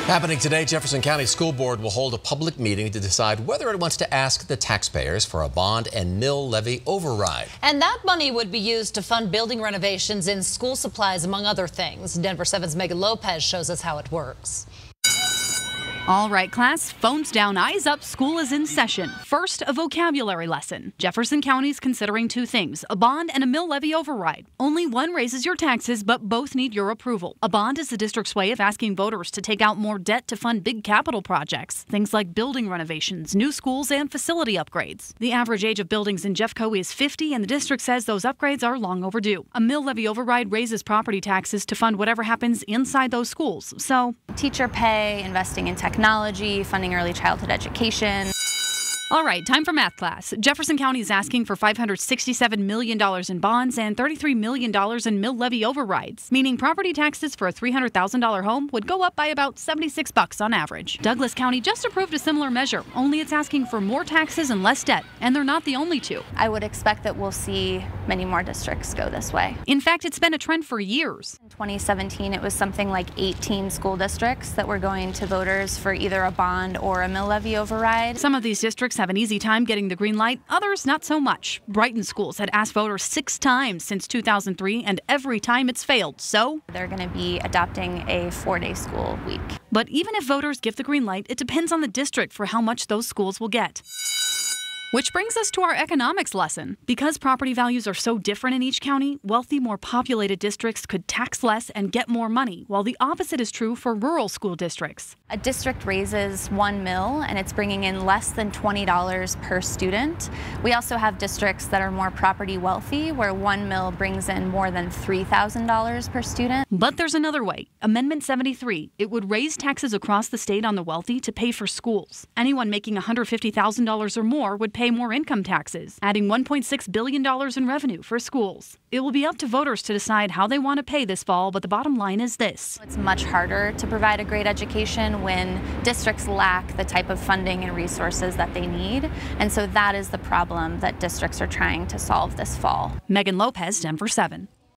Happening today, Jefferson County School Board will hold a public meeting to decide whether it wants to ask the taxpayers for a bond and mill levy override. And that money would be used to fund building renovations in school supplies, among other things. Denver 7's Megan Lopez shows us how it works. All right, class, phones down, eyes up, school is in session. First, a vocabulary lesson. Jefferson County's considering two things, a bond and a mill levy override. Only one raises your taxes, but both need your approval. A bond is the district's way of asking voters to take out more debt to fund big capital projects, things like building renovations, new schools, and facility upgrades. The average age of buildings in JeffCo is 50, and the district says those upgrades are long overdue. A mill levy override raises property taxes to fund whatever happens inside those schools. So, teacher pay, investing in technology, funding early childhood education. All right, time for math class. Jefferson County is asking for $567 million in bonds and $33 million in mill levy overrides, meaning property taxes for a $300,000 home would go up by about $76 on average. Douglas County just approved a similar measure, only it's asking for more taxes and less debt, and they're not the only two. I would expect that we'll see many more districts go this way. In fact, it's been a trend for years. In 2017, it was something like 18 school districts that were going to voters for either a bond or a mill levy override. Some of these districts have an easy time getting the green light, others not so much. Brighton schools had asked voters 6 times since 2003, and every time it's failed, so they're going to be adopting a 4-day school week. But even if voters give the green light, it depends on the district for how much those schools will get. Which brings us to our economics lesson. Because property values are so different in each county, wealthy, more populated districts could tax less and get more money, while the opposite is true for rural school districts. A district raises 1 mill and it's bringing in less than $20 per student. We also have districts that are more property wealthy, where 1 mill brings in more than $3,000 per student. But there's another way. Amendment 73. It would raise taxes across the state on the wealthy to pay for schools. Anyone making $150,000 or more would pay more income taxes, adding $1.6 billion in revenue for schools. It will be up to voters to decide how they want to pay this fall, but the bottom line is this. It's much harder to provide a great education when districts lack the type of funding and resources that they need, and so that is the problem that districts are trying to solve this fall. Megan Lopez, Denver 7.